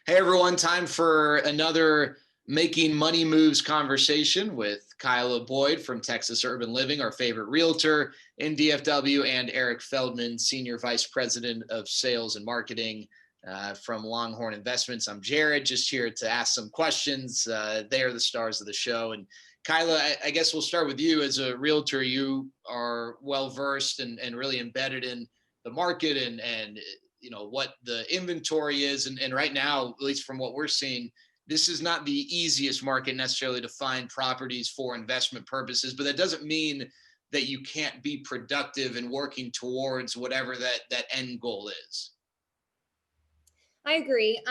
Hey everyone, time for another Making Money Moves conversation with Kylah Boyd from Texas Urban Living, our favorite realtor in DFW, and Eric Feldman, Senior Vice President of Sales and Marketing from Longhorn Investments. I'm Jared, just here to ask some questions. They are the stars of the show. And Kylah, I guess we'll start with you. As a realtor, you are well-versed and really embedded in the market and what the inventory is, and right now, at least from what we're seeing, this is not the easiest market necessarily to find properties for investment purposes, but that doesn't mean that you can't be productive and working towards whatever that end goal is. I agree.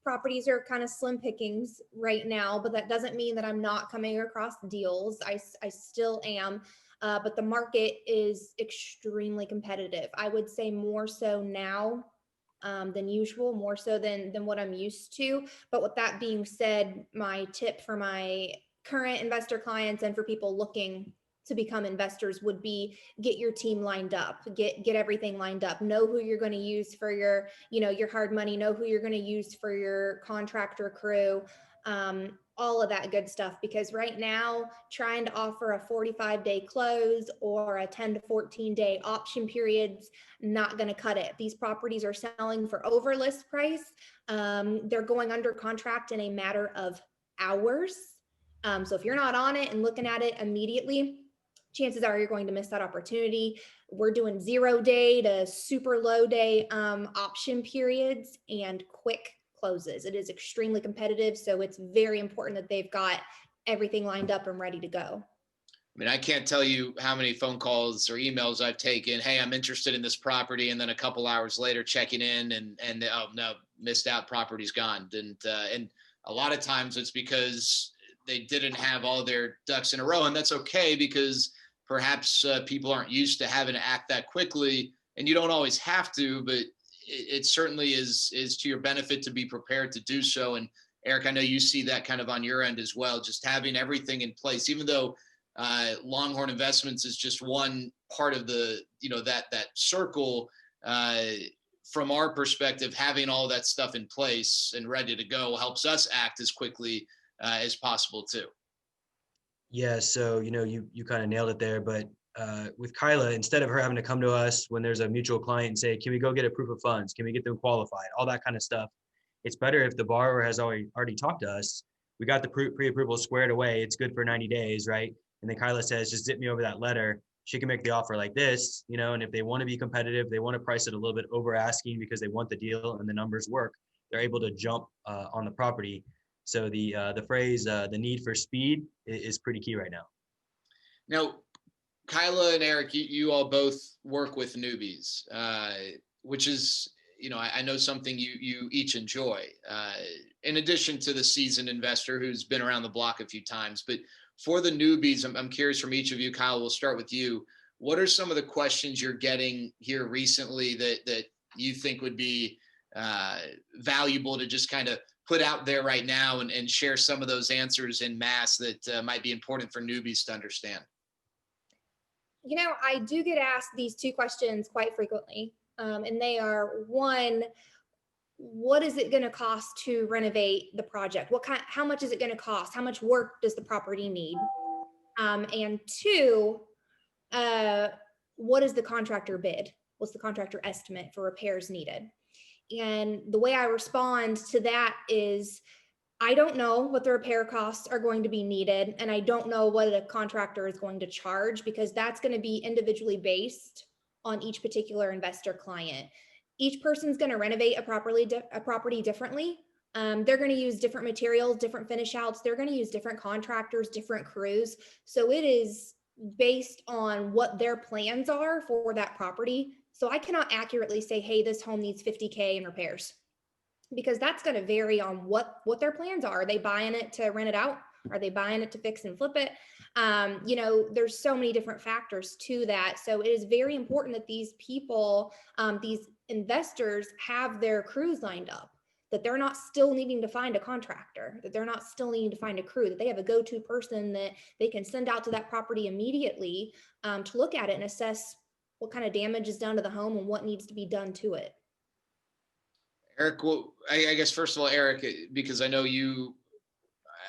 Properties are kind of slim pickings right now, but that doesn't mean that I'm not coming across deals. I still am. But the market is extremely competitive. I would say more so now than usual, more so than what I'm used to. But with that being said, my tip for my current investor clients and for people looking to become investors would be get your team lined up, get everything lined up, know who you're going to use for your hard money, know who you're going to use for your contractor crew, all of that good stuff. Because right now, trying to offer a 45-day close or a 10 to 14-day option period's not going to cut it. These properties are selling for over list price. They're going under contract in a matter of hours. So if you're not on it and looking at it immediately, chances are you're going to miss that opportunity. We're doing 0-day to super low day option periods and quick closes. It is extremely competitive, so it's very important that they've got everything lined up and ready to go. I mean, I can't tell you how many phone calls or emails I've taken. Hey, I'm interested in this property, and then a couple hours later, checking in, and oh no, missed out. Property's gone. And a lot of times it's because they didn't have all their ducks in a row, and that's okay because perhaps people aren't used to having to act that quickly, and you don't always have to, but it certainly is to your benefit to be prepared to do so. And Eric, I know you see that kind of on your end as well, just having everything in place, even though Longhorn Investments is just one part of the, that circle. From our perspective, having all that stuff in place and ready to go helps us act as quickly as possible too. Yeah, so you kind of nailed it there, but with Kylah, instead of her having to come to us when there's a mutual client and say, can we go get a proof of funds? Can we get them qualified? All that kind of stuff. It's better if the borrower has already talked to us. We got the pre-approval squared away. It's good for 90 days, right? And then Kylah says, just zip me over that letter. She can make the offer like this, and if they want to be competitive, they want to price it a little bit over asking because they want the deal and the numbers work, they're able to jump on the property. So the phrase, the need for speed is pretty key right now. Now, Kylah and Eric, you all both work with newbies, which is, I know something you each enjoy, in addition to the seasoned investor who's been around the block a few times. But for the newbies, I'm curious from each of you. Kylah, we'll start with you. What are some of the questions you're getting here recently that you think would be valuable to just kind of put out there right now and share some of those answers in mass that might be important for newbies to understand? I do get asked these two questions quite frequently. And they are, one, what is it going to cost to renovate the project? How much is it going to cost? How much work does the property need? And two, what is the contractor bid? What's the contractor estimate for repairs needed? And the way I respond to that is, I don't know what the repair costs are going to be needed, and I don't know what a contractor is going to charge, because that's going to be individually based on each particular investor client. Each person's going to renovate a property differently. They're going to use different materials, different finish outs. They're going to use different contractors, different crews. So it is based on what their plans are for that property. So I cannot accurately say, hey, this home needs 50K in repairs, because that's going to vary on what their plans are. Are they buying it to rent it out? Are they buying it to fix and flip it? There's so many different factors to that. So it is very important that these people, these investors, have their crews lined up, that they're not still needing to find a contractor, that they're not still needing to find a crew, that they have a go-to person that they can send out to that property immediately to look at it and assess what kind of damage is done to the home and what needs to be done to it. Eric, well, I guess first of all, Eric, because I know you,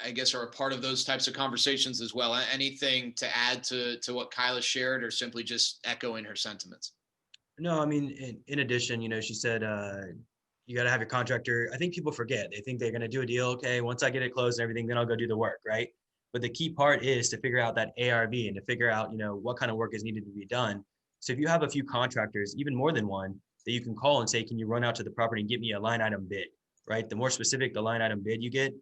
I guess, are a part of those types of conversations as well. Anything to add to what Kylah shared, or simply just echoing her sentiments? No, I mean, in addition, she said, you got to have your contractor. I think people forget. They think they're going to do a deal. Okay, once I get it closed and everything, then I'll go do the work, right? But the key part is to figure out that ARV and to figure out, what kind of work is needed to be done. So if you have a few contractors, even more than one, that you can call and say, can you run out to the property and get me a line item bid, right? The more specific the line item bid you get,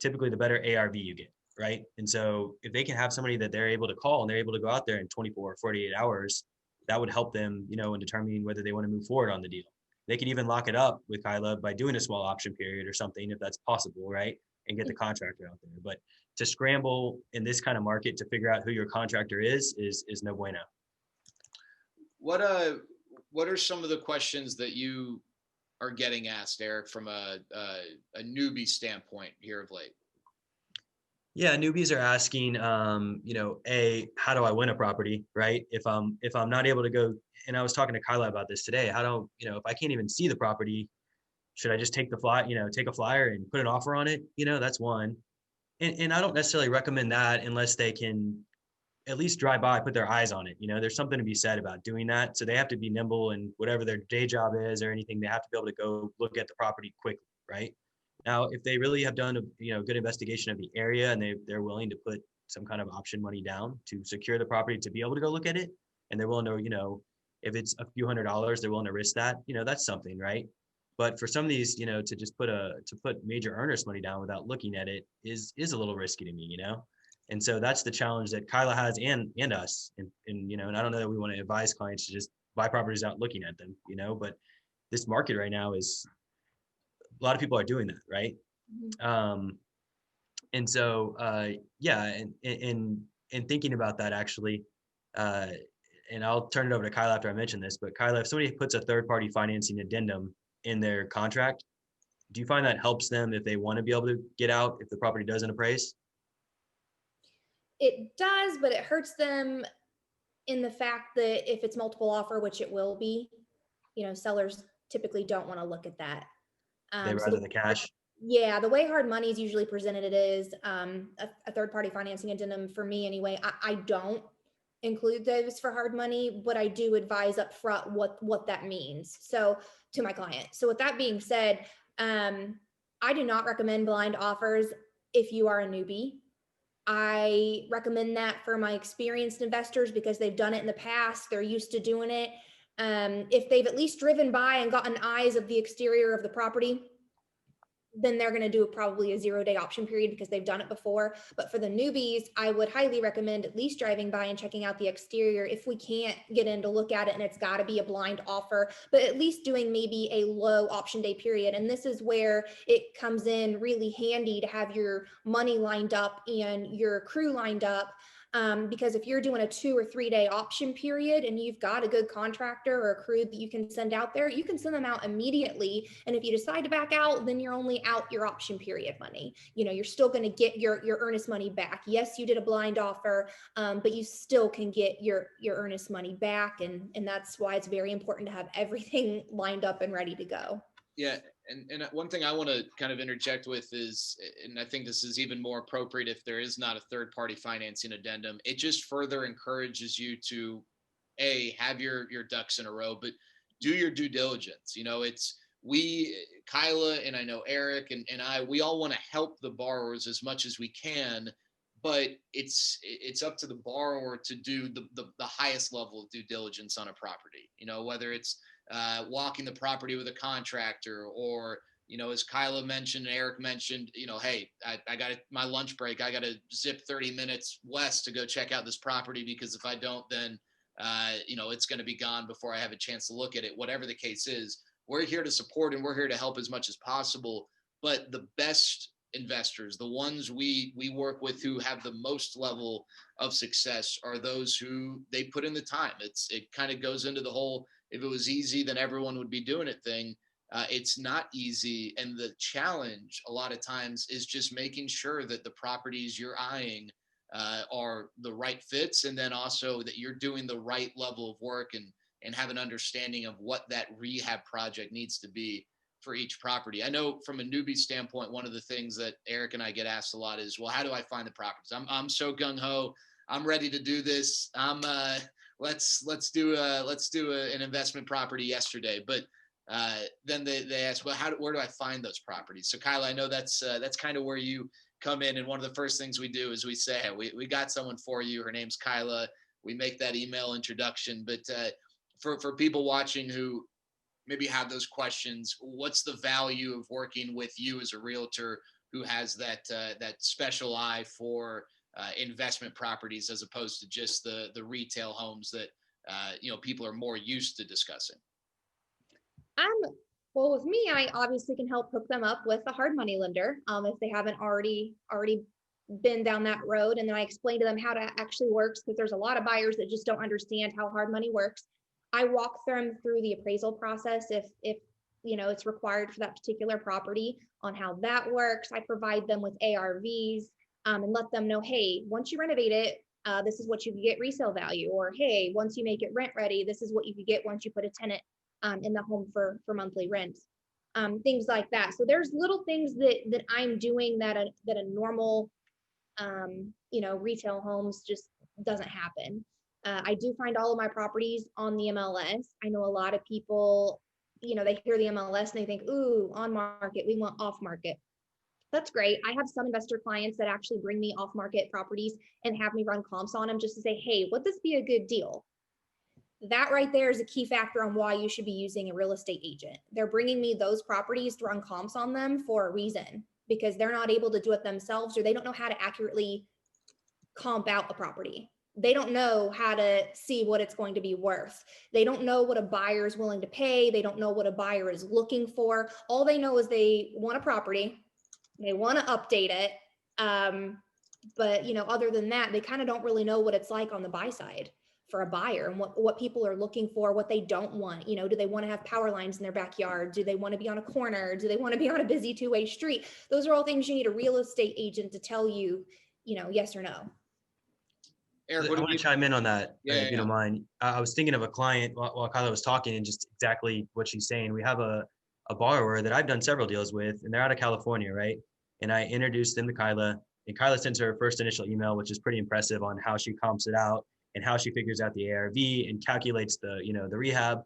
typically the better ARV you get, right? And so if they can have somebody that they're able to call and they're able to go out there in 24 or 48 hours, that would help them, in determining whether they want to move forward on the deal. They could even lock it up with Kylah by doing a small option period or something, if that's possible, right? And get the contractor out there. But to scramble in this kind of market to figure out who your contractor is no bueno. What are some of the questions that you are getting asked, Eric, from a newbie standpoint here of late? Yeah, newbies are asking, how do I win a property, right? If I'm not able to go, and I was talking to Kylah about this today. If I can't even see the property, should I just take a flyer and put an offer on it? That's one. And I don't necessarily recommend that unless they can at least drive by, put their eyes on it. There's something to be said about doing that. So they have to be nimble in whatever their day job is or anything. They have to be able to go look at the property quickly, right? Now, if they really have done a good investigation of the area and they're willing to put some kind of option money down to secure the property to be able to go look at it, and they're willing to, if it's a few $100s, they're willing to risk that, that's something, right? But for some of these, to just put major earnest money down without looking at it is a little risky to me, And so that's the challenge that Kylah has and us. And and I don't know that we want to advise clients to just buy properties without looking at them, but this market right now is, a lot of people are doing that, right? Mm-hmm. And so, yeah, and thinking about that actually, and I'll turn it over to Kylah after I mention this, but Kylah, if somebody puts a third-party financing addendum in their contract, do you find that helps them if they want to be able to get out if the property doesn't appraise? It does, but it hurts them in the fact that if it's multiple offer, which it will be, sellers typically don't want to look at that. They rather the cash. Yeah, the way hard money is usually presented, it is a third-party financing addendum for me anyway. I don't include those for hard money, but I do advise up front what that means. So to my client. So with that being said, I do not recommend blind offers if you are a newbie. I recommend that for my experienced investors because they've done it in the past. They're used to doing it. If they've at least driven by and gotten eyes of the exterior of the property, then they're going to do probably a 0-day option period because they've done it before. But for the newbies, I would highly recommend at least driving by and checking out the exterior. If we can't get in to look at it and it's got to be a blind offer, but at least doing maybe a low option day period. And this is where it comes in really handy to have your money lined up and your crew lined up. Because if you're doing a 2 or 3 day option period and you've got a good contractor or a crew that you can send out there, you can send them out immediately. And if you decide to back out, then you're only out your option period money. You're still going to get your earnest money back. Yes, you did a blind offer, but you still can get your earnest money back. And that's why it's very important to have everything lined up and ready to go. Yeah. And one thing I want to kind of interject with is, and I think this is even more appropriate if there is not a third-party financing addendum, it just further encourages you to have your ducks in a row, but do your due diligence. Kylah and I know Eric and I, we all want to help the borrowers as much as we can, but it's up to the borrower to do the highest level of due diligence on a property, whether it's walking the property with a contractor or, as Kylah mentioned, Eric mentioned, hey, I got my lunch break. I got to zip 30 minutes west to go check out this property because if I don't, then, it's going to be gone before I have a chance to look at it. Whatever the case is, we're here to support and we're here to help as much as possible. But the best investors, the ones we work with who have the most level of success are those who they put in the time. It kind of goes into the whole, if it was easy, then everyone would be doing it thing. It's not easy. And the challenge a lot of times is just making sure that the properties you're eyeing are the right fits. And then also that you're doing the right level of work and have an understanding of what that rehab project needs to be for each property? I know from a newbie standpoint, one of the things that Eric and I get asked a lot is, well, how do I find the properties? I'm so gung ho. I'm ready to do this. Let's do an investment property yesterday. But then they ask, well, where do I find those properties? So Kylah, I know that's kind of where you come in. And one of the first things we do is we say, hey, we got someone for you. Her name's Kylah. We make that email introduction. But for people watching who maybe have those questions, what's the value of working with you as a realtor who has that special eye for investment properties as opposed to just the retail homes that people are more used to discussing? Well, with me, I obviously can help hook them up with a hard money lender if they haven't already been down that road. And then I explain to them how it actually works, because there's a lot of buyers that just don't understand how hard money works. I walk them through the appraisal process if it's required for that particular property, on how that works. I provide them with ARVs and let them know, hey, once you renovate it, this is what you can get resale value, or hey, once you make it rent ready, this is what you could get once you put a tenant in the home for monthly rent, things like that. So there's little things that I'm doing that a normal, retail homes just doesn't happen. I do find all of my properties on the MLS. I know a lot of people, they hear the MLS and they think, ooh, on market, we want off market. That's great. I have some investor clients that actually bring me off market properties and have me run comps on them just to say, hey, would this be a good deal? That right there is a key factor on why you should be using a real estate agent. They're bringing me those properties to run comps on them for a reason, because they're not able to do it themselves, or they don't know how to accurately comp out a property. They don't know how to see what it's going to be worth. They don't know what a buyer is willing to pay. They don't know what a buyer is looking for. All they know is they want a property. They want to update it. But other than that, they kind of don't really know what it's like on the buy side for a buyer, and what people are looking for, what they don't want. Do they want to have power lines in their backyard? Do they want to be on a corner? Do they want to be on a busy two-way street? Those are all things you need a real estate agent to tell you, yes or no. Eric, I want to chime in on that, if you don't mind. I was thinking of a client while Kylah was talking, and just exactly what she's saying. We have a borrower that I've done several deals with, and they're out of California, right? And I introduced them to Kylah, and Kylah sends her first initial email, which is pretty impressive on how she comps it out and how she figures out the ARV and calculates the rehab,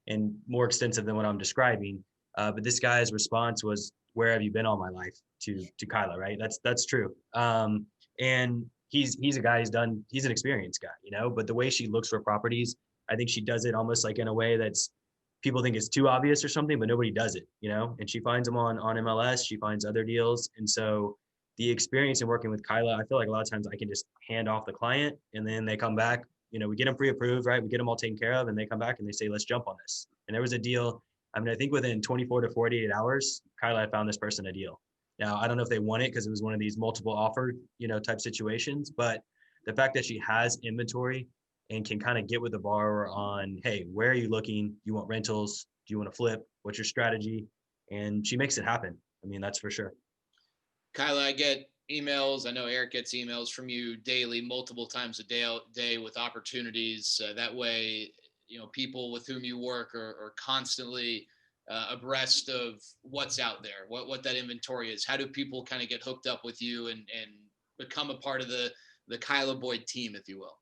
and more extensive than what I'm describing. But this guy's response was, "Where have you been all my life?" to Kylah, right? That's true. And he's a guy he's an experienced guy, but the way she looks for properties, I think she does it almost like in a way that's, people think it's too obvious or something, but nobody does it, and she finds them on MLS, she finds other deals. And so the experience in working with Kylah, I feel like a lot of times I can just hand off the client, and then they come back, we get them pre-approved, right? We get them all taken care of, and they come back and they say, let's jump on this. And there was a deal. I mean, I think within 24 to 48 hours, Kylah found this person a deal. Now, I don't know if they won it because it was one of these multiple offer, type situations, but the fact that she has inventory and can kind of get with the borrower on, hey, where are you looking? Do you want rentals? Do you want to flip? What's your strategy? And she makes it happen. I mean, that's for sure. Kylah, I get emails. I know Eric gets emails from you daily, multiple times a day with opportunities. That way, people with whom you work are constantly abreast of what's out there, what that inventory is. How do people kind of get hooked up with you and become a part of the Kylah Boyd team, if you will?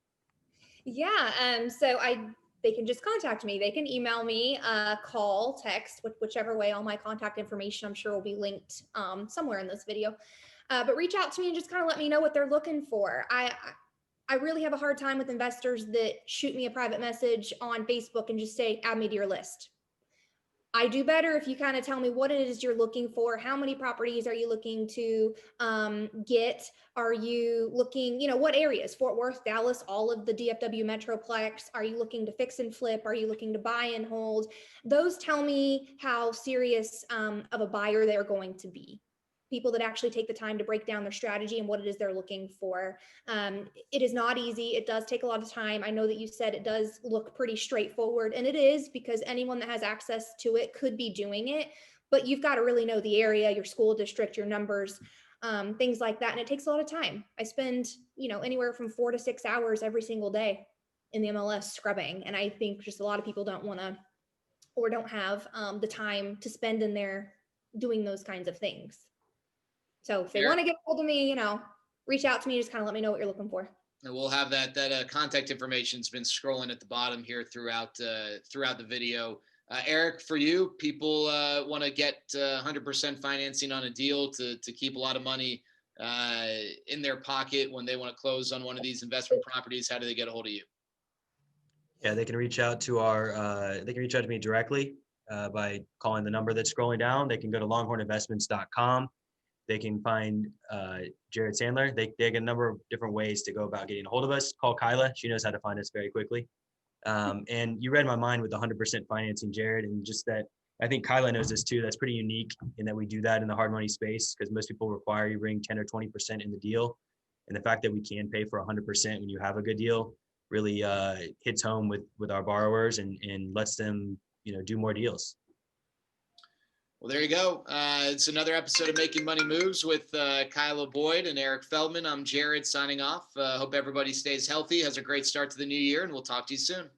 Yeah. So they can just contact me. They can email me, call, text, whichever way. All my contact information, I'm sure, will be linked somewhere in this video. But reach out to me and just kind of let me know what they're looking for. I really have a hard time with investors that shoot me a private message on Facebook and just say, add me to your list. I do better if you kind of tell me what it is you're looking for. How many properties are you looking to get? Are you looking, what areas? Fort Worth, Dallas, all of the DFW Metroplex. Are you looking to fix and flip? Are you looking to buy and hold? Those tell me how serious of a buyer they're going to be. People that actually take the time to break down their strategy and what it is they're looking for. It is not easy. It does take a lot of time. I know that you said it does look pretty straightforward, and it is, because anyone that has access to it could be doing it, but you've got to really know the area, your school district, your numbers, things like that. And it takes a lot of time. I spend, anywhere from 4 to 6 hours every single day in the MLS scrubbing. And I think just a lot of people don't want to or don't have the time to spend in there doing those kinds of things. So if they want to get hold of me, reach out to me, just kind of let me know what you're looking for. And we'll have that contact information's been scrolling at the bottom here throughout the video. Eric, for you, people want to get 100% financing on a deal to keep a lot of money in their pocket when they want to close on one of these investment properties. How do they get a hold of you? Yeah, they can reach out to me directly by calling the number that's scrolling down. They can go to longhorninvestments.com. They can find Jared Sandler. They get a number of different ways to go about getting a hold of us. Call Kylah. She knows how to find us very quickly. And you read my mind with 100% financing, Jared, and just that I think Kylah knows this too. That's pretty unique in that we do that in the hard money space, because most people require you bring 10 or 20% in the deal. And the fact that we can pay for 100% when you have a good deal really hits home with our borrowers and lets them, do more deals. Well, there you go. It's another episode of Making Money Moves with Kylah Boyd and Eric Feldman. I'm Jared signing off. Hope everybody stays healthy, has a great start to the new year, and we'll talk to you soon.